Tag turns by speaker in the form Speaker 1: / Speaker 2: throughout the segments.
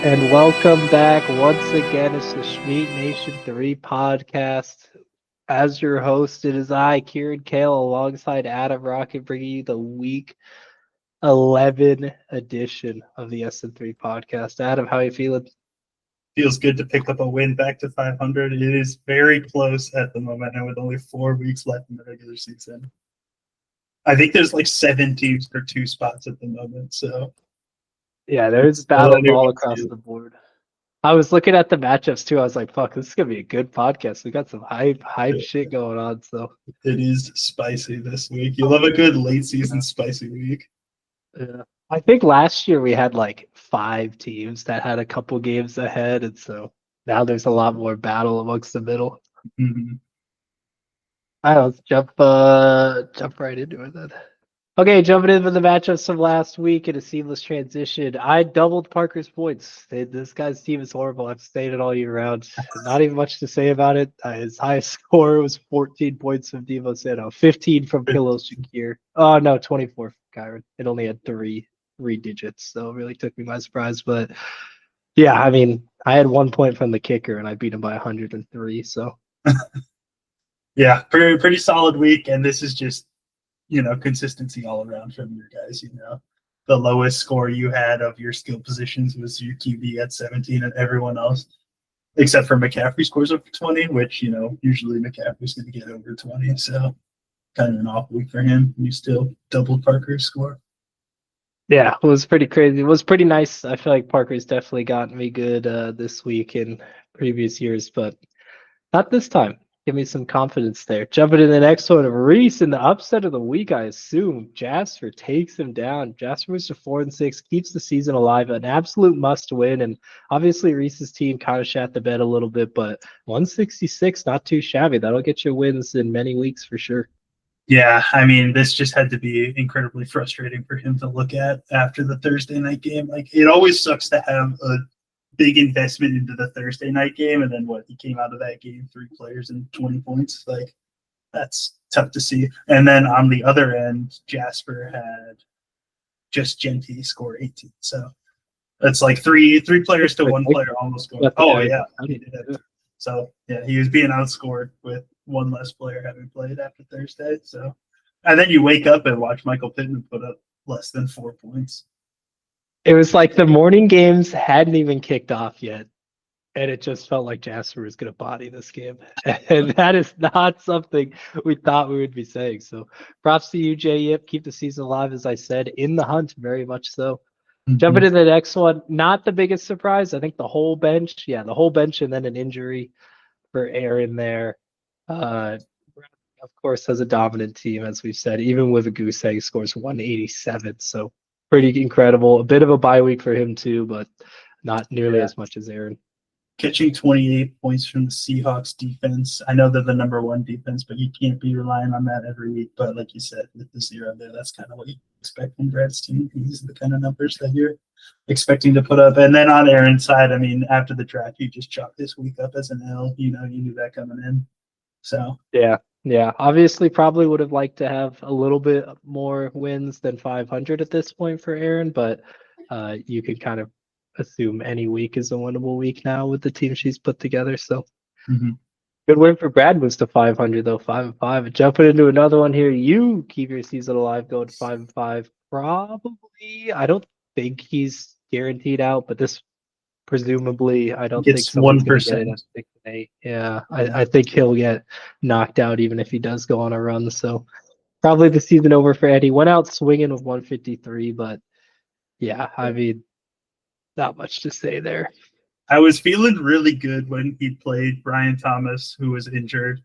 Speaker 1: And welcome back once again. It's the Schmeat Nation 3 podcast. As your host, it is I, Kieran Kale, alongside Adam Rocket, bringing you the week 11 edition of the SN3 podcast. Adam, how are you feeling?
Speaker 2: Feels good to pick up a win back to 500. It is very close at the moment, and with only 4 weeks left in the regular season. I think there's like 7 teams for 2 spots at the moment, so
Speaker 1: Yeah, there's battles all across the board. I was looking at the matchups too. I was like, fuck, this is going to be a good podcast. We got some hype shit going on. So
Speaker 2: it is spicy this week. You love a good late season spicy week.
Speaker 1: Yeah. I think last year we had like 5 teams that had a couple games ahead, and so now there's a lot more battle amongst the middle.
Speaker 2: Mm-hmm.
Speaker 1: All right, let's jump right into it then. Okay, jumping into the matchups from last week in a seamless transition. I doubled Parker's points. This guy's team is horrible. I've stated all year round. Not even much to say about it. His highest score was 14 points from Devo Sano, 15 from Kilo Shakir. Oh no, 24 from Kyron. It only had three digits, so it really took me by surprise. But yeah, I mean, I had 1 point from the kicker, and I beat him by 103. So
Speaker 2: yeah, pretty solid week, and this is just consistency all around from your guys. The lowest score you had of your skill positions was your QB at 17, and everyone else, except for McCaffrey, scores over 20, which, usually McCaffrey's going to get over 20. So kind of an off week for him. You still doubled Parker's score.
Speaker 1: Yeah, it was pretty crazy. It was pretty nice. I feel like Parker's definitely gotten me good this week in previous years, but not this time. Give me some confidence there. Jumping to the next one, Reese in the upset of the week, I assume. Jasper takes him down. Jasper moves to 4-6, keeps the season alive, an absolute must win. And obviously Reese's team kind of shat the bed a little bit, but 166, not too shabby. That'll get you wins in many weeks for sure.
Speaker 2: Yeah, I mean, this just had to be incredibly frustrating for him to look at after the Thursday night game. Like, it always sucks to have a big investment into the Thursday night game, and then he came out of that game 3 players and 20 points. Like, that's tough to see. And then on the other end, Jasper had just Genty score 18. So that's like three players to 1 player almost scored. Oh yeah, he did it. So yeah, he was being outscored with 1 less player having played after Thursday. So, and then you wake up and watch Michael Pittman put up less than 4 points.
Speaker 1: It was like the morning games hadn't even kicked off yet, and it just felt like Jasper was going to body this game. And that is not something we thought we would be saying. So props to you, Jay Yip. Keep the season alive, as I said, in the hunt, very much so. Mm-hmm. Jumping to the next one, not the biggest surprise. I think the whole bench, and then an injury for Aaron there. Of course, has a dominant team, as we've said, even with a goose egg, scores 187. So pretty incredible. A bit of a bye week for him too, but not nearly as much as Aaron.
Speaker 2: Catching 28 points from the Seahawks defense. I know they're the number 1 defense, but you can't be relying on that every week. But like you said, with the 0 there, that's kind of what you expect from Brad's team. These are the kind of numbers that you're expecting to put up. And then on Aaron's side, I mean, after the draft, you just chalked this week up as an L. You knew that coming in. So
Speaker 1: yeah. Obviously, probably would have liked to have a little bit more wins than 500 at this point for Aaron, but you can kind of assume any week is a winnable week now with the team she's put together. So good win for Brad, moves to 500 though, 5-5. Jumping into another one here, you keep your season alive, going to 5-5. Probably, I don't think he's guaranteed out, but this presumably, I don't think someone's going to get it at 6-8. Yeah, I think he'll get knocked out even if he does go on a run. So probably the season over for Eddie. Went out swinging with 153, but yeah, I mean, not much to say there.
Speaker 2: I was feeling really good when he played Brian Thomas, who was injured.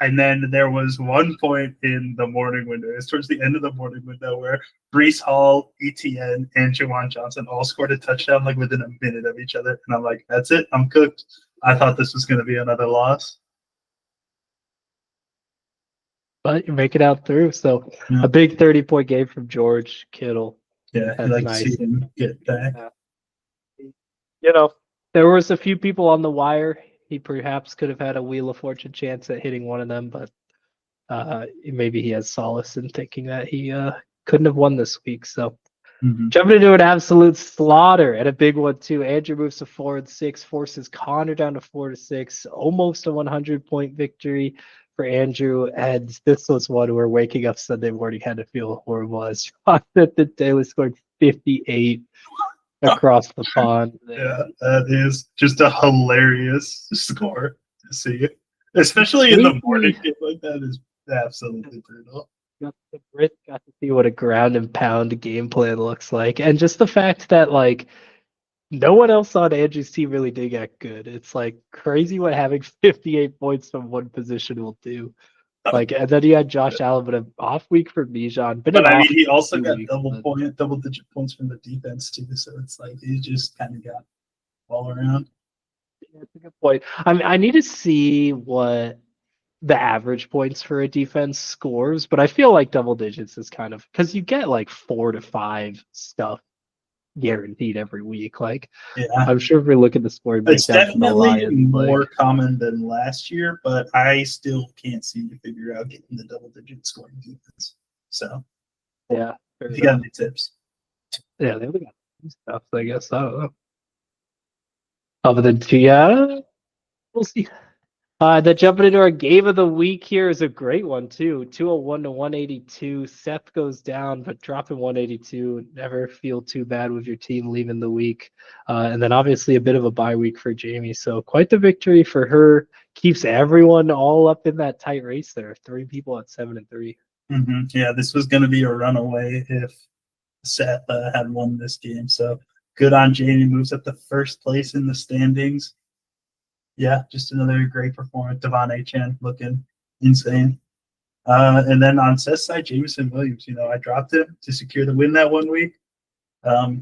Speaker 2: And then there was one point in the morning window, it was towards the end of the morning window, where Breece Hall, ETN, and Jawan Johnson all scored a touchdown like within a minute of each other. And I'm like, that's it. I'm cooked. I thought this was going to be another loss.
Speaker 1: But you make it out through. So a big 30-point game from George Kittle.
Speaker 2: Yeah, I'd like to see him get back.
Speaker 1: There was a few people on the wire. He perhaps could have had a Wheel of Fortune chance at hitting one of them, but maybe he has solace in thinking that he couldn't have won this week. So Jumping into an absolute slaughter and a big one too. Andrew moves to 4-6, forces Connor down to 4-6. Almost a 100-point victory for Andrew. And this was one where waking up Sunday morning had to feel horrible. As Jonathan Taylor scored 58 across the pond.
Speaker 2: Yeah, that is just a hilarious score to see, especially in the morning game like that is absolutely brutal.
Speaker 1: The Brits got to see what a ground and pound game plan looks like, and just the fact that like no one else on Andrew's team really did get good. It's like crazy what having 58 points from one position will do. Like, and then you had Josh Allen, but an off week for Bijan.
Speaker 2: But I mean, he also got double-digit points from the defense too. So it's like he just kind of got all around.
Speaker 1: Yeah, that's a good point. I mean, I need to see what the average points for a defense scores, but I feel like double digits is kind of because you get like 4 to 5 stuff guaranteed every week. Like,
Speaker 2: yeah,
Speaker 1: I'm sure if we look at the scoring
Speaker 2: it's
Speaker 1: breakdown for the
Speaker 2: definitely
Speaker 1: Lions,
Speaker 2: more common than last year, but I still can't seem to figure out getting the double-digit scoring defense. So,
Speaker 1: yeah,
Speaker 2: if you got any tips?
Speaker 1: Yeah, they only got some stuff. I guess I don't know. Other than two, yeah, we'll see. The jumping into our game of the week here is a great one too. 201 to 182. Seth goes down, but dropping 182. Never feel too bad with your team leaving the week. And then obviously a bit of a bye week for Jamie. So quite the victory for her. Keeps everyone all up in that tight race there. 3 people at 7-3.
Speaker 2: Yeah, this was going to be a runaway if Seth had won this game. So good on Jamie. Moves up to first place in the standings. Yeah, just another great performance. Devon A-Chan looking insane. And then on Seth's side, Jameson Williams. I dropped him to secure the win that 1 week. But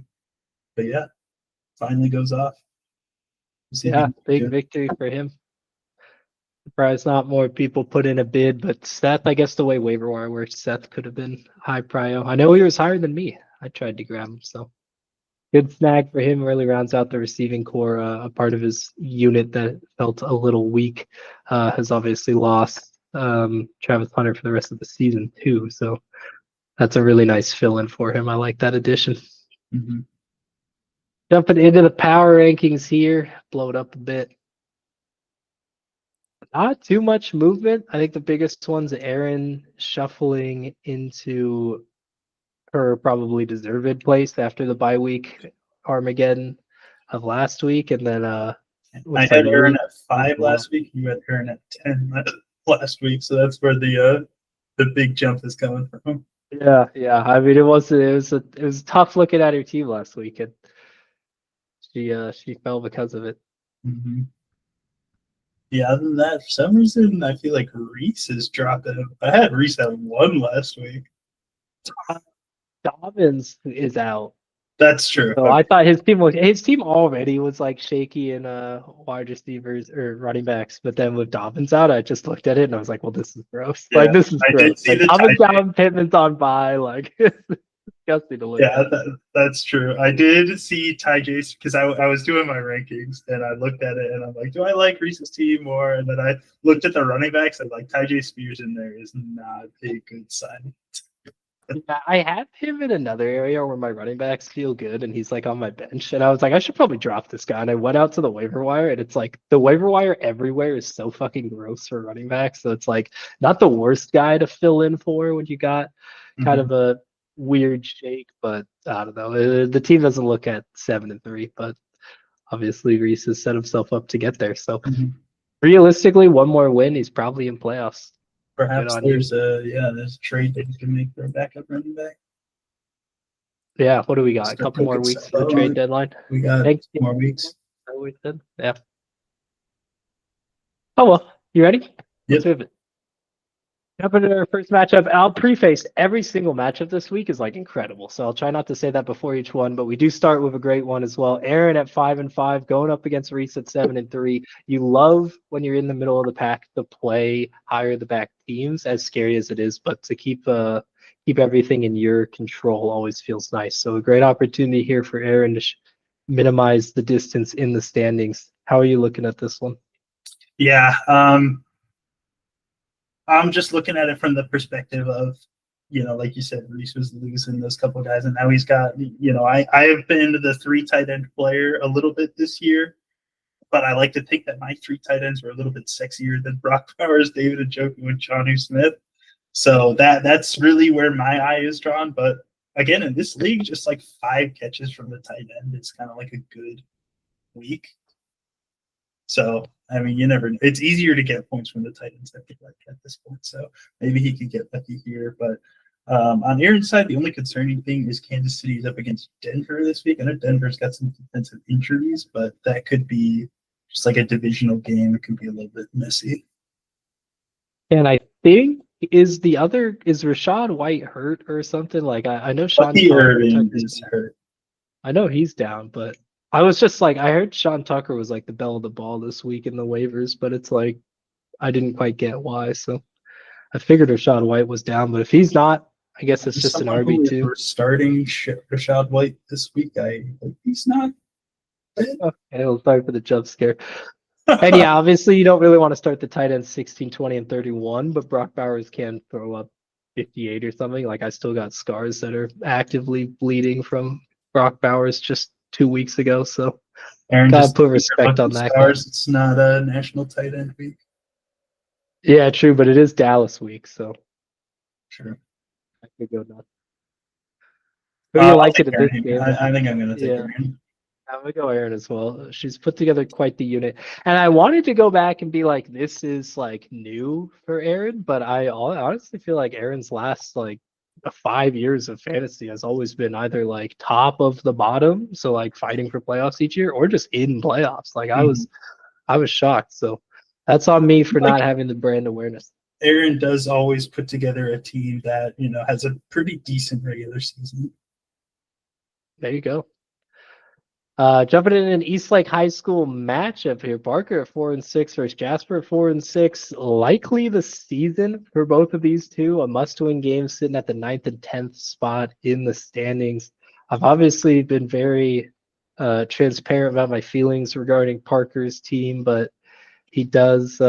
Speaker 2: yeah, finally goes off.
Speaker 1: Yeah, big victory for him. Surprised not more people put in a bid, but Seth, I guess the way waiver wire works, Seth could have been high prio. I know he was higher than me. I tried to grab him, so good snag for him. Really rounds out the receiving core. A part of his unit that felt a little weak has obviously lost Travis Hunter for the rest of the season too. So that's a really nice fill-in for him. I like that addition. Jumping into the power rankings here, blow it up a bit. Not too much movement. I think the biggest one's Erin shuffling into her probably deserved place after the bye week Armageddon of last week, and then
Speaker 2: I had Erin at 5 last week. You had Erin at 10 last week, so that's where the big jump is coming from.
Speaker 1: Yeah. I mean, it was tough looking at her team last week, and she fell because of it.
Speaker 2: Yeah, other than that, for some reason, I feel like Reese is dropping. I had Reese at 1 last week.
Speaker 1: Dobbins is out.
Speaker 2: That's true.
Speaker 1: So I thought his team already was like shaky in wide receivers or running backs, but then with Dobbins out, I just looked at it and I was like, well, this is gross. Yeah, like this is gross. Like, Dobbins down, Pittman's on bye, like disgusting to look at.
Speaker 2: That's true. I did see Ty Jace because I was doing my rankings and I looked at it and I'm like, do I like Reese's team more? And then I looked at the running backs and like Ty J Spears in there is not a good sign.
Speaker 1: Yeah, I have him in another area where my running backs feel good, and he's like on my bench. And I was like, I should probably drop this guy. And I went out to the waiver wire, and it's like the waiver wire everywhere is so fucking gross for running backs. So it's like not the worst guy to fill in for when you got kind of a weird shake. But I don't know. The team doesn't look at 7-3, but obviously Reese has set himself up to get there. So realistically, one more win, he's probably in playoffs.
Speaker 2: Perhaps there's a trade that you can make for a backup running back.
Speaker 1: Yeah, what do we got? A couple more weeks for the trade deadline.
Speaker 2: We got more weeks.
Speaker 1: Yeah. Oh well, you ready?
Speaker 2: Yep.
Speaker 1: Let's move it. Jumping into our first matchup, I'll preface every single matchup this week is like incredible. So I'll try not to say that before each one, but we do start with a great one as well. Aaron at 5-5, going up against Reese at 7-3. You love when you're in the middle of the pack to play higher the back teams, as scary as it is, but to keep everything in your control always feels nice. So a great opportunity here for Aaron to minimize the distance in the standings. How are you looking at this one?
Speaker 2: Yeah. I'm just looking at it from the perspective of like you said, Reese was losing those couple guys, and now he's got, I have been the 3 tight end player a little bit this year, but I like to think that my 3 tight ends were a little bit sexier than Brock Bowers, David Njoku, and Jonnu Smith. So that's really where my eye is drawn. But again, in this league, just like 5 catches from the tight end, it's kind of like a good week. So, I mean, you never know. It's easier to get points from the tight ends, I think, like at this point. So maybe he could get lucky here. But on Aaron's side, the only concerning thing is Kansas City is up against Denver this week. I know Denver's got some defensive injuries, but that could be just like a divisional game. It could be a little bit messy.
Speaker 1: And I think is Rashad White hurt or something? Like I know Sean
Speaker 2: Irving is hurt.
Speaker 1: I know he's down, but I was just like, I heard Sean Tucker was like the belle of the ball this week in the waivers, but it's like I didn't quite get why. So I figured Rashad White was down, but if he's not, I guess it's just an RB2.
Speaker 2: We're starting Rashad White this week. He's not.
Speaker 1: Okay, we'll start for the jump scare. And yeah, obviously you don't really want to start the tight ends 16, 20, and 31, but Brock Bowers can throw up 58 or something. Like I still got scars that are actively bleeding from Brock Bowers just 2 weeks ago. So
Speaker 2: Aaron,
Speaker 1: gotta put respect on that.
Speaker 2: Scars. It's not a national tight end week.
Speaker 1: Yeah, true, but it is Dallas week, so
Speaker 2: sure.
Speaker 1: I could go nuts. Who do you like it in this game?
Speaker 2: I think I'm gonna take Aaron.
Speaker 1: I'm gonna go Aaron as well. She's put together quite the unit, and I wanted to go back and be like, this is like new for Aaron, but I honestly feel like Aaron's last like 5 years of fantasy has always been either like top of the bottom, so like fighting for playoffs each year, or just in playoffs. Like I was shocked. So that's on me for not having the brand awareness.
Speaker 2: Aaron does always put together a team that has a pretty decent regular season.
Speaker 1: There you go. Jumping in an Eastlake High School matchup here. Barker at 4-6 versus Jasper at 4-6. Likely the season for both of these two. A must-win game sitting at the 9th and 10th spot in the standings. I've obviously been very transparent about my feelings regarding Parker's team, but he does.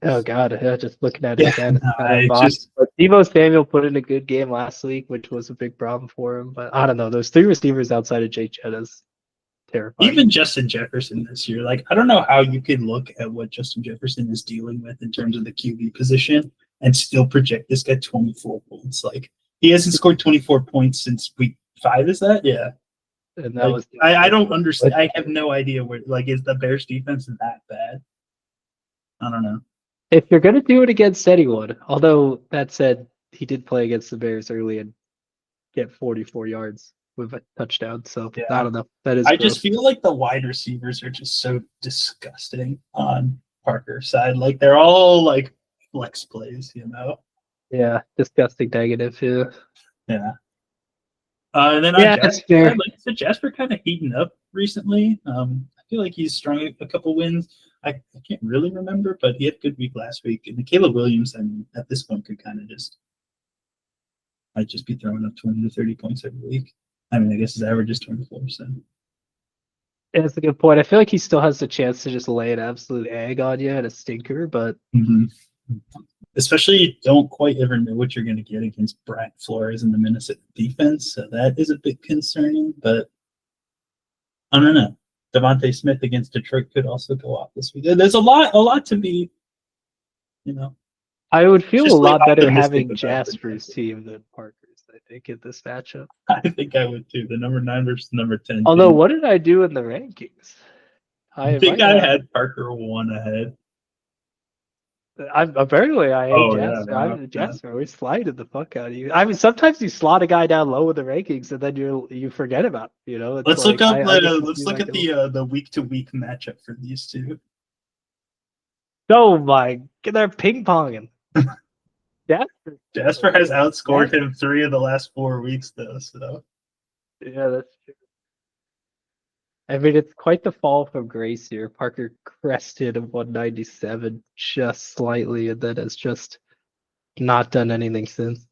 Speaker 1: Oh God, just looking at it again. But Devo Samuel put in a good game last week, which was a big problem for him. But I don't know, those 3 receivers outside of Jake Jetta's terrifying.
Speaker 2: Even Justin Jefferson this year, like I don't know how you could look at what Justin Jefferson is dealing with in terms of the QB position and still project this guy 24 points. Like he hasn't scored 24 points since week 5. Is that? Yeah.
Speaker 1: And that was.
Speaker 2: I don't understand. I have no idea where. Like, is the Bears defense that bad? I don't know.
Speaker 1: If you're going to do it against anyone, although that said, he did play against the Bears early and get 44 yards with a touchdown. So yeah. I don't know. That is.
Speaker 2: I just feel like the wide receivers are just so disgusting on Parker's side. Like they're all like flex plays,
Speaker 1: Yeah, disgusting negative. Yeah.
Speaker 2: Yeah. And then
Speaker 1: that's fair.
Speaker 2: Like Jasper kind of heating up recently. I feel like he's strung a couple wins. I can't really remember, but he had a good week last week. And Caleb Williams, I mean, at this point, could kind of might just be throwing up 20 to 30 points every week. I mean, I guess his average is 24%.
Speaker 1: Yeah, that's a good point. I feel like he still has the chance to just lay an absolute egg on you and a stinker, but
Speaker 2: especially you don't quite ever know what you're going to get against Brian Flores in the Minnesota defense. So that is a bit concerning, but I don't know. Devontae Smith against Detroit could also go off this week. There's a lot to be,
Speaker 1: I would feel a lot better having Jasper's team than Parker's, I think, in this matchup.
Speaker 2: I think I would too. The number 9 versus number 10.
Speaker 1: Although, what did I do in the rankings?
Speaker 2: I think I had Parker 1 ahead.
Speaker 1: Apparently I hate Jasper.
Speaker 2: Yeah,
Speaker 1: Jasper always slided the fuck out of you. I mean, sometimes you slot a guy down low in the rankings and then you forget about him, It's
Speaker 2: let's look up. Let's look at the week to week matchup for these two.
Speaker 1: Oh my! They're ping ponging.
Speaker 2: Jasper has outscored him 3 of the last 4 weeks, though. So
Speaker 1: yeah, that's true. I mean, it's quite the fall from grace here. Parker crested of 197 just slightly, and then has just not done anything since.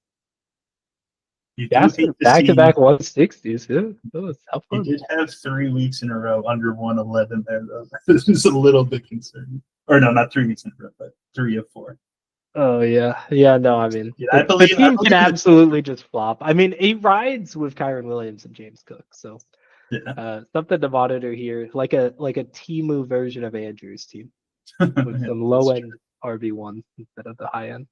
Speaker 1: Jasper back-to-back 160s. Yeah, that was how fun.
Speaker 2: He did have 3 weeks in a row under 111 there, though. This is a little bit concerning. Or no, not 3 weeks in a row, but 3 of 4.
Speaker 1: Oh yeah, yeah. No, I mean
Speaker 2: Yeah, I
Speaker 1: the
Speaker 2: believe
Speaker 1: team can
Speaker 2: that.
Speaker 1: absolutely just flop. I mean, he rides with Kyron Williams and James Cook, so
Speaker 2: Yeah.
Speaker 1: something to monitor here, like a Timu version of Andrew's team with
Speaker 2: Yeah,
Speaker 1: some
Speaker 2: that's
Speaker 1: low
Speaker 2: true.
Speaker 1: end RB1 instead of the high end.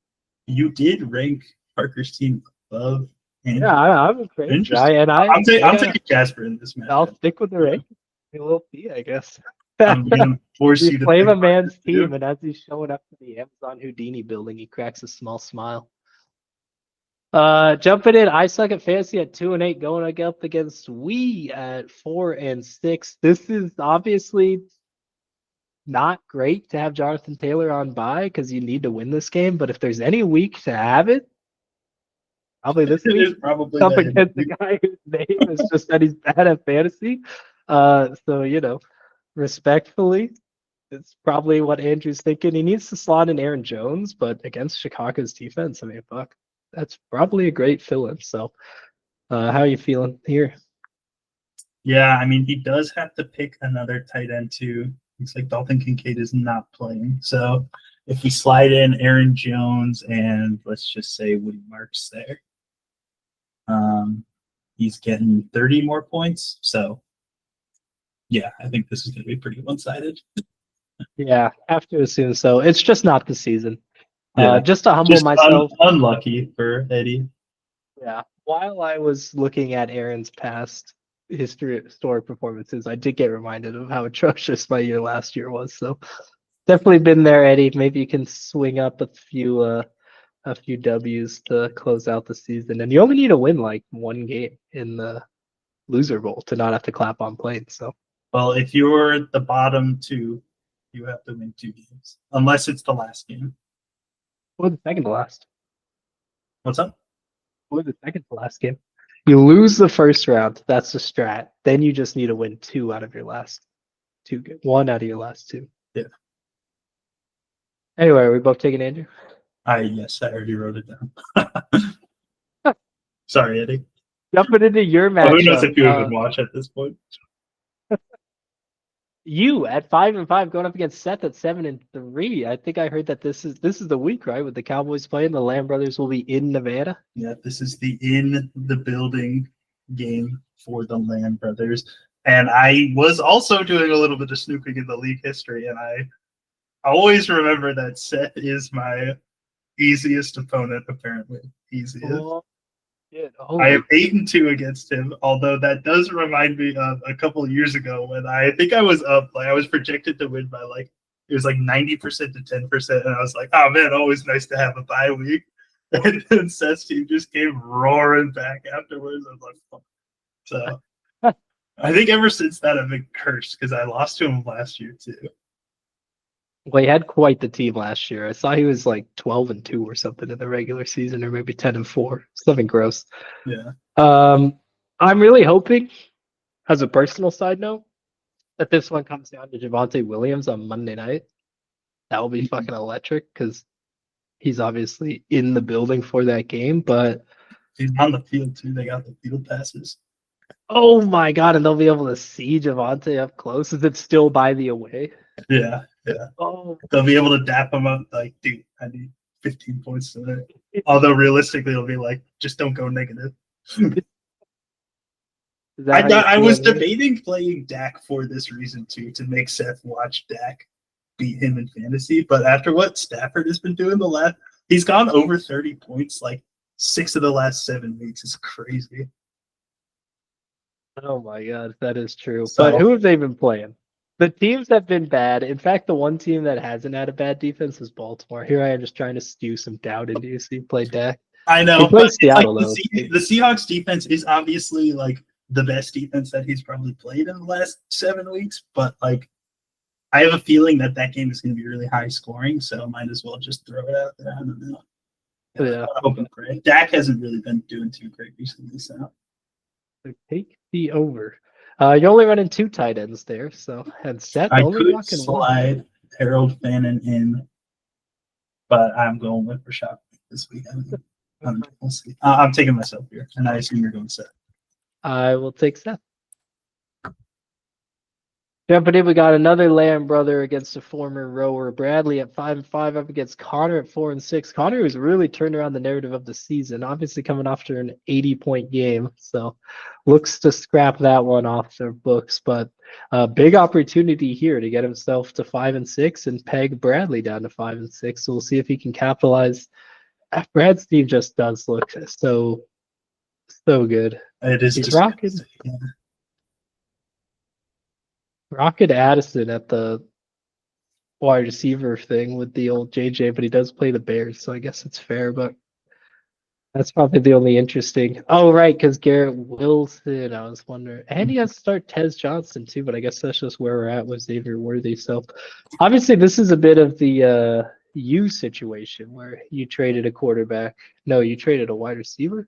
Speaker 2: You did rank Parker's team above
Speaker 1: Yeah,
Speaker 2: Andrew.
Speaker 1: I'm crazy.
Speaker 2: Interesting. I'm
Speaker 1: Yeah,
Speaker 2: taking Jasper in this
Speaker 1: I'll
Speaker 2: matchup.
Speaker 1: stick with the rank. A little fee, I guess.
Speaker 2: I'm gonna force
Speaker 1: You
Speaker 2: you to
Speaker 1: claim
Speaker 2: pick
Speaker 1: a man's
Speaker 2: Parker too.
Speaker 1: team, and as he's showing up to the Amazon Houdini building, he cracks a small smile. Jumping in, I suck at fantasy at 2-8, going up against we at 4-6. This is obviously not great to have Jonathan Taylor on bye because you need to win this game. But if there's any week to have it, probably this
Speaker 2: It
Speaker 1: week
Speaker 2: is probably
Speaker 1: up
Speaker 2: the
Speaker 1: against the guy whose name is just that he's bad at fantasy. So respectfully, it's probably what Andrew's thinking. He needs to slot in Aaron Jones, but against Chicago's defense, I mean, fuck, that's probably a great fill-in. So, how are you feeling here?
Speaker 2: Yeah, I mean, he does have to pick another tight end too. Looks like Dalton Kincaid is not playing. So if we slide in Aaron Jones and let's just say Woody Marks there, he's getting 30 more points. So yeah, I think this is going to be pretty one-sided.
Speaker 1: Yeah, have to assume so. It's just not the season.
Speaker 2: Yeah,
Speaker 1: Just to humble
Speaker 2: just
Speaker 1: myself,
Speaker 2: unlucky for Eddie.
Speaker 1: yeah. While I was looking at Aaron's past historic performances, I did get reminded of how atrocious my year last year was. So definitely been there, Eddie. Maybe you can swing up a few W's to close out the season, and you only need to win like one game in the loser bowl to not have to clap on planes. So,
Speaker 2: Well, if you're the bottom two, you have to win 2 games, unless it's the last game.
Speaker 1: or the second to last,
Speaker 2: What's up?
Speaker 1: or the second to last game. You lose the first round. That's the strat. Then you just need to win two out of your last two. One out of your last two.
Speaker 2: Yeah.
Speaker 1: Anyway, are we both taking Andrew?
Speaker 2: Yes, I already wrote it down. Sorry, Eddie.
Speaker 1: Jumping into your
Speaker 2: Well, who knows
Speaker 1: matchup.
Speaker 2: if you even watch at this point?
Speaker 1: You at 5-5 going up against Seth at 7-3. I think I heard that this is the week, right? With the Cowboys playing, the Lamb brothers will be in Nevada.
Speaker 2: Yeah, this is the in the building game for the Land Brothers. And I was also doing a little bit of snooping in the league history, and I always remember that Seth is my easiest opponent, apparently. Easiest.
Speaker 1: Oh, yeah.
Speaker 2: I am 8-2 against him, although that does remind me of a couple of years ago when I think I was up, like I was projected to win by it was like 90% to 10%, and I was like, oh man, always nice to have a bye week. And then Seth's team just came roaring back afterwards. I was like, oh. So I think ever since that I've been cursed because I lost to him last year too.
Speaker 1: Well, he had quite the team last year. I saw he was like 12-2 or something in the regular season, or maybe 10-4. Something gross.
Speaker 2: Yeah.
Speaker 1: I'm really hoping, as a personal side note, that this one comes down to Javonte Williams on Monday night. That will be fucking electric because he's obviously in the building for that game. But
Speaker 2: He's on the field too. They got the field passes.
Speaker 1: oh my god, and they'll be able to see Javonte up close. Is it still by the away?
Speaker 2: Yeah, yeah.
Speaker 1: Oh,
Speaker 2: They'll be able to dap him up like, dude, I need 15 points today. Although realistically, it'll be like, just don't go negative. I was debating playing Dak for this reason too, to make Seth watch Dak beat him in fantasy. But after what Stafford has been doing he's gone over 30 points like 6 of the last 7 weeks. It's crazy.
Speaker 1: Oh my god, that is true.
Speaker 2: So,
Speaker 1: But who have they been playing? The teams have been bad. In fact, the one team that hasn't had a bad defense is Baltimore. Here I am just trying to stew some doubt into you. So you play Dak.
Speaker 2: I know,
Speaker 1: He plays Seattle,
Speaker 2: like
Speaker 1: though.
Speaker 2: the Seahawks defense is obviously like the best defense that he's probably played in the last 7 weeks. But like, I have a feeling that game is going to be really high scoring. So I might as well just throw it out there. I don't know.
Speaker 1: Yeah.
Speaker 2: I hope and pray. Dak hasn't really been doing too great recently. So
Speaker 1: Take the over. You're only running 2 tight ends there, so and Seth
Speaker 2: I
Speaker 1: only
Speaker 2: could
Speaker 1: rocking one.
Speaker 2: slide Harold Fannin in, but I'm going with Rashad this week. We'll see. I'm taking myself here, and I assume you're going Seth.
Speaker 1: I will take Seth. Jumping in, we got another Lamb brother against a former rower. Bradley at 5-5 up against Connor at 4-6. Connor has really turned around the narrative of the season, obviously coming after an 80-point game. So looks to scrap that one off their books. But big opportunity here to get himself to 5-6 and peg Bradley down to 5-6. So we'll see if he can capitalize. Brad's team just does look so good.
Speaker 2: It is
Speaker 1: He's rocking. Rocket Addison at the wide receiver thing with the old JJ, but he does play the Bears, so I guess it's fair. But that's probably the only interesting. Oh, right, because Garrett Wilson, I was wondering. And he has to start Tez Johnson, too, but I guess that's just where we're at with Xavier Worthy. So obviously, this is a bit of the you situation where you traded a quarterback. No, you traded a wide receiver.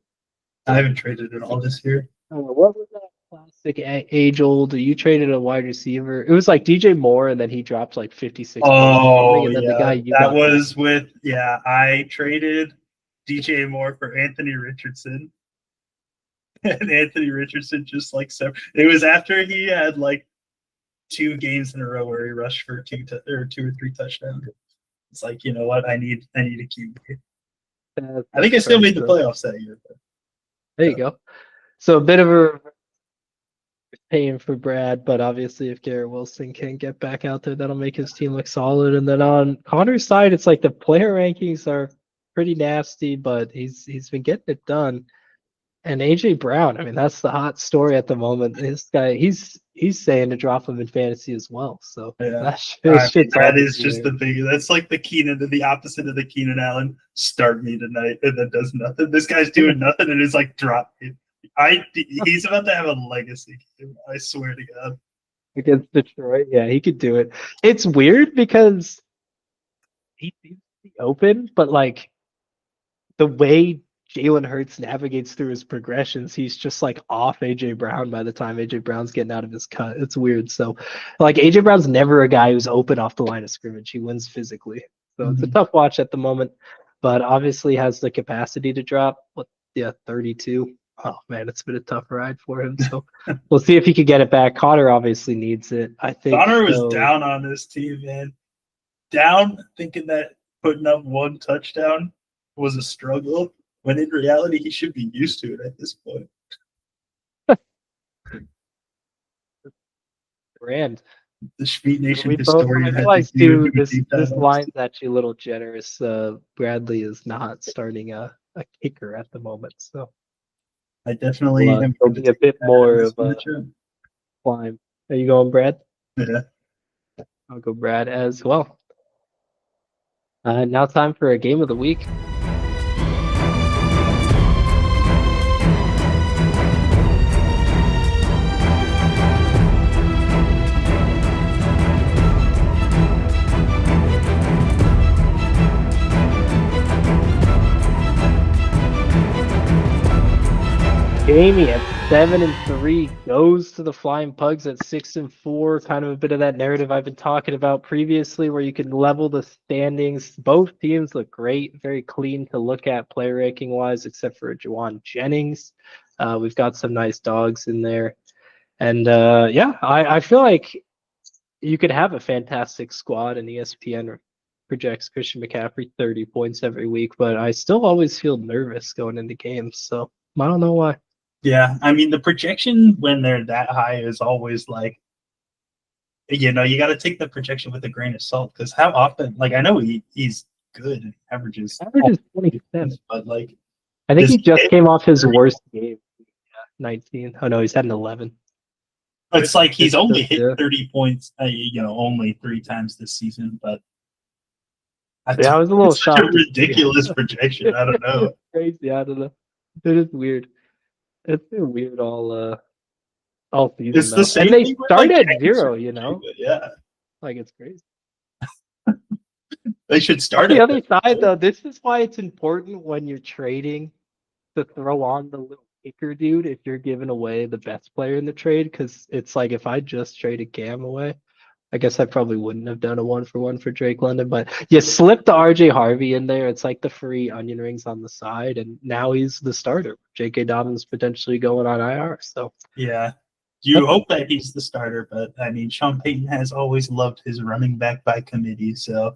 Speaker 2: I haven't traded at all this year.
Speaker 1: What was that classic age-old? You traded a wide receiver. It was like DJ Moore, and then he dropped like 56 points.
Speaker 2: Oh,
Speaker 1: And then
Speaker 2: yeah.
Speaker 1: the guy
Speaker 2: That was with, I traded DJ Moore for Anthony Richardson. And Anthony Richardson just like, it was after he had like 2 games in a row where he rushed for 2 or 3 touchdowns. It's like, you know what? I need a QB. I think I still made the playoffs that year. But,
Speaker 1: there you go. So a bit of a paying for Brad, but obviously if Garrett Wilson can get back out there, that'll make his team look solid. And then on Connor's side, it's like the player rankings are pretty nasty, but he's been getting it done. And AJ Brown, I mean, that's the hot story at the moment. This guy, he's saying to drop him in fantasy as well. So
Speaker 2: that is just
Speaker 1: there.
Speaker 2: the big. That's like the opposite of the Keenan Allen. Start me tonight, and then does nothing. This guy's doing nothing, and is like drop me. He's about to have a legacy game. I swear to God.
Speaker 1: Against Detroit, yeah, he could do it. It's weird because he seems to be open, but like the way Jalen Hurts navigates through his progressions, he's just like off AJ Brown by the time AJ Brown's getting out of his cut. It's weird. So like AJ Brown's never a guy who's open off the line of scrimmage. He wins physically. So it's a tough watch at the moment, but obviously has the capacity to drop 32. Oh man, it's been a tough ride for him. So we'll see if he can get it back. Connor obviously needs it. I think
Speaker 2: Connor was down on this team, man. Down thinking that putting up 1 touchdown was a struggle, when in reality he should be used to it at this point.
Speaker 1: Brand.
Speaker 2: The Schmeat Nation
Speaker 1: historian. I realize too, this line's actually a little generous. Bradley is not starting a kicker at the moment, so
Speaker 2: I definitely am
Speaker 1: going to be a bit more of a climb. Are you going, Brad?
Speaker 2: Yeah.
Speaker 1: I'll go Brad as well. Now time for a game of the week. Jamie at 7-3 goes to the Flying Pugs at 6-4. Kind of a bit of that narrative I've been talking about previously, where you can level the standings. Both teams look great, very clean to look at player ranking wise, except for Juwan Jennings. We've got some nice dogs in there, and I feel like you could have a fantastic squad, and ESPN projects Christian McCaffrey 30 points every week, but I still always feel nervous going into games. So I don't know why.
Speaker 2: Yeah, I mean, the projection when they're that high is always like, you got to take the projection with a grain of salt, because how often, like, I know he's good and averages
Speaker 1: 27,
Speaker 2: but like,
Speaker 1: I think he just came off his worst game. 19. Oh no, he's had an 11.
Speaker 2: It's like he's only hit 30 points, only 3 times this season, but
Speaker 1: I was a little shocked.
Speaker 2: A ridiculous projection. I don't know.
Speaker 1: Crazy. I don't know. It is weird. It's been weird all season.
Speaker 2: It's the same.
Speaker 1: And they start at 0,
Speaker 2: Yeah.
Speaker 1: Like, it's crazy.
Speaker 2: They should start
Speaker 1: on the other side, though. This is why it's important when you're trading to throw on the little kicker dude if you're giving away the best player in the trade, because it's like if I just traded Cam away, I guess I probably wouldn't have done a 1-for-1 for Drake London, but you slip the RJ Harvey in there. It's like the free onion rings on the side, and now he's the starter. J.K. Dobbins potentially going on IR. So
Speaker 2: yeah, You hope that he's the starter, but I mean, Sean Payton has always loved his running back by committee, so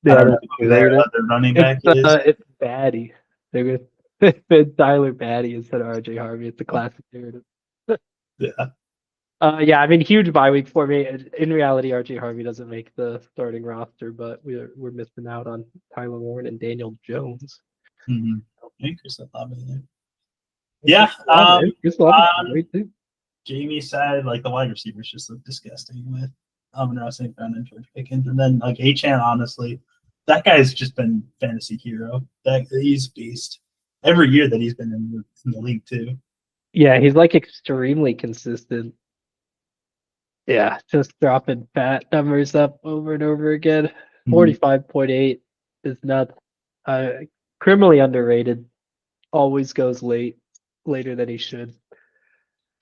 Speaker 2: I don't know
Speaker 1: that's
Speaker 2: who
Speaker 1: true.
Speaker 2: their other running back is.
Speaker 1: It's Batty. They're gonna Tyler Batty instead of RJ Harvey. It's a classic narrative.
Speaker 2: Yeah.
Speaker 1: Yeah, I mean, huge bye week for me. In reality, RJ Harvey doesn't make the starting roster, but we're missing out on Tyler Warren and Daniel Jones.
Speaker 2: Mm-hmm. Yeah.
Speaker 1: Chris Olave great too.
Speaker 2: Jamie's side, like the wide receivers just look disgusting with Amon-Ra St. Brown and George Pickens. And then like Achane, honestly, that guy's just been fantasy hero. He's beast. Every year that he's been in the league too.
Speaker 1: Yeah, he's like extremely consistent. Yeah, just dropping fat numbers up over and over again. 45.8 is nuts. Criminally underrated. Always goes later than he should.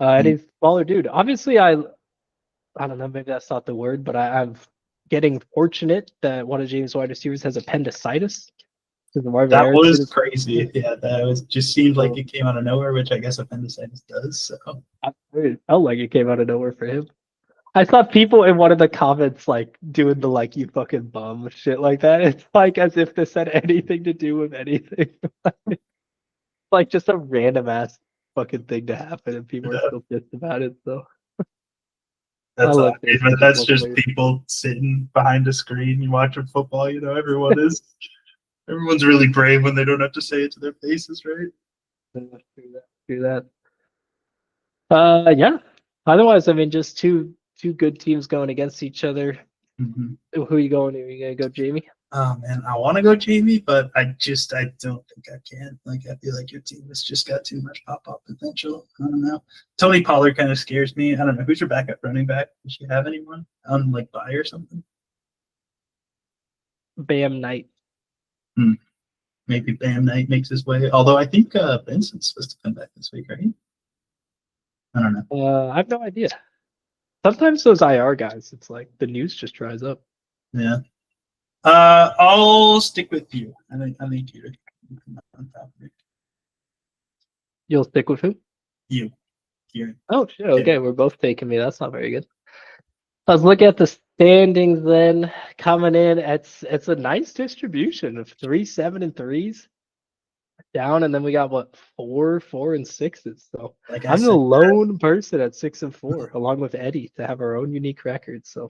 Speaker 1: And he's a smaller dude. Obviously, I don't know, maybe that's not the word, but I'm getting fortunate that one of James' wide receivers has appendicitis.
Speaker 2: That was crazy. Yeah, that was just seemed like it came out of nowhere, which I guess appendicitis does. So
Speaker 1: it felt like it came out of nowhere for him. I saw people in one of the comments like doing the like you fucking bum shit like that. It's like as if this had anything to do with anything. Like just a random ass fucking thing to happen and people are still pissed about it. So
Speaker 2: that's just people sitting behind a screen and watching football. You know, everyone's really brave when they don't have to say it to their faces, right?
Speaker 1: Do that. Yeah. Otherwise, I mean, just two good teams going against each other.
Speaker 2: Mm-hmm.
Speaker 1: Who are you going? Are you gonna go Jamie?
Speaker 2: Oh man, I want to go Jamie, but I don't think I can. Like, I feel like your team has just got too much pop-up potential. I don't know. Tony Pollard kind of scares me. I don't know. Who's your backup running back? Does you have anyone on like bye or something?
Speaker 1: Bam Knight.
Speaker 2: Maybe Bam Knight makes his way. Although I think Benson's supposed to come back this week, right? I don't know.
Speaker 1: I have no idea. Sometimes those IR guys, it's like the news just dries up.
Speaker 2: Yeah. I'll stick with you. I think you're on top of it.
Speaker 1: You'll stick with who?
Speaker 2: You. Kieran.
Speaker 1: Oh shit. Okay, we're both taking me. That's not very good. Let's look at the standings then. Coming in, it's a nice distribution of 3, 7, and 3s down, and then we got what 4, 4, and 6s. So like I'm the lone person at 6 and 4, along with Eddie, to have our own unique record. So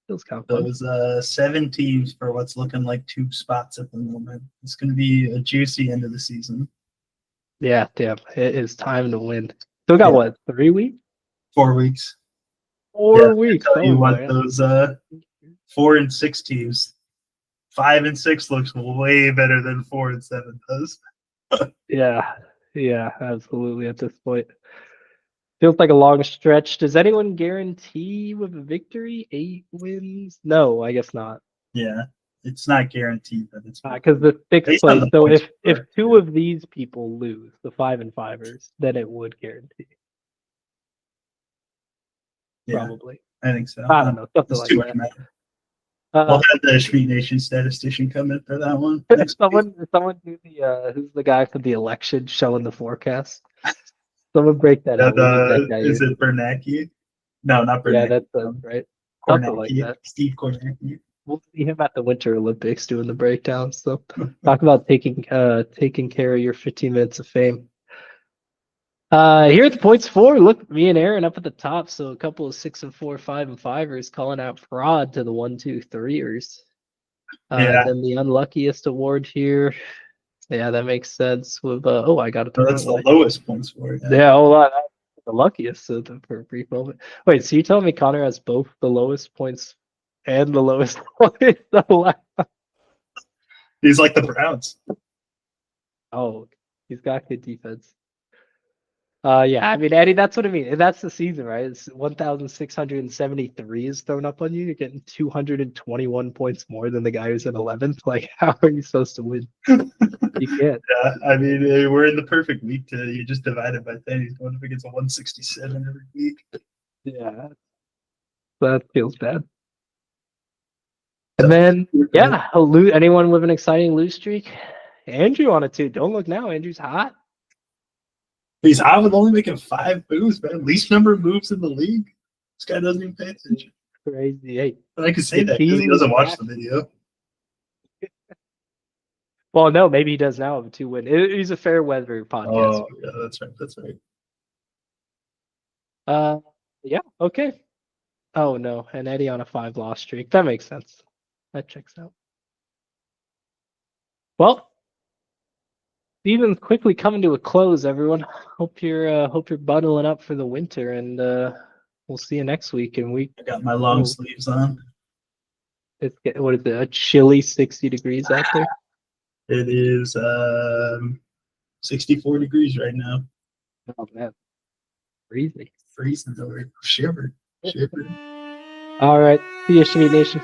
Speaker 1: feels kind of fun.
Speaker 2: Those 7 teams for what's looking like 2 spots at the moment. It's going to be a juicy end of the season.
Speaker 1: Yeah, damn, it is time to win. Still got what 3 weeks?
Speaker 2: 4 weeks.
Speaker 1: 4 weeks.
Speaker 2: I tell you what, those 4 and 6 teams, 5 and 6 looks way better than 4 and 7 does.
Speaker 1: Yeah, absolutely. At this point, feels like a long stretch. Does anyone guarantee with a victory 8 wins? No, I guess not.
Speaker 2: Yeah, it's not guaranteed, but it's
Speaker 1: because the 6th place. So if 2 of these people lose, the 5 and 5ers, then it would guarantee.
Speaker 2: Yeah,
Speaker 1: probably.
Speaker 2: I think so.
Speaker 1: I don't know, something like that.
Speaker 2: We'll have the Schmeat Nation statistician come in for that one.
Speaker 1: Someone do the who's the guy for the election showing the forecast? Someone break that out.
Speaker 2: Is it Bernanke? No, not Bernanke.
Speaker 1: Yeah, that's right. Something like that.
Speaker 2: Steve Kornacki.
Speaker 1: We'll see him at the Winter Olympics doing the breakdowns. So talk about taking care of your 15 minutes of fame. Here at the points 4, look, me and Aaron up at the top. So a couple of 6 and 4, 5 and 5ers calling out fraud to the 1, 2, 3ers. Then the unluckiest award here. Yeah, that makes sense. With I got it.
Speaker 2: That's the lowest points for it.
Speaker 1: Yeah, hold on. The luckiest for a brief moment. Wait, so you telling me Connor has both the lowest points and the lowest points?
Speaker 2: He's like the Browns.
Speaker 1: Oh, he's got good defense. Yeah, I mean, Eddie, that's what I mean. That's the season, right? It's 1,673 is thrown up on you. You're getting 221 points more than the guy who's in 11th. Like, how are you supposed to win? You can't.
Speaker 2: Yeah, I mean, we're in the perfect week you just divide it by 10. He's going up against a 167 every week.
Speaker 1: Yeah, that feels bad. And then, yeah, anyone with an exciting lose streak? Andrew on it too. Don't look now. Andrew's hot.
Speaker 2: He's out with only making 5 moves, man. Least number of moves in the league. This guy doesn't even pay attention.
Speaker 1: Crazy. Hey,
Speaker 2: But I can say
Speaker 1: the
Speaker 2: that because he
Speaker 1: team
Speaker 2: doesn't watch
Speaker 1: back-
Speaker 2: the video.
Speaker 1: well, no, maybe he does now have a 2-win. He's a fair weather podcast.
Speaker 2: Oh, yeah, that's right. That's right.
Speaker 1: Yeah, okay. Oh no, and Eddie on a 5-loss streak. That makes sense. That checks out. Well, season's quickly coming to a close, everyone. Hope you're bundling up for the winter, and we'll see you next week. And
Speaker 2: I got my long sleeves on.
Speaker 1: what is it? A chilly 60 degrees out there.
Speaker 2: It is 64 degrees right now.
Speaker 1: Oh man, freezing.
Speaker 2: Freezing over. Shivered.
Speaker 1: All right, see you, Schmeat Nation.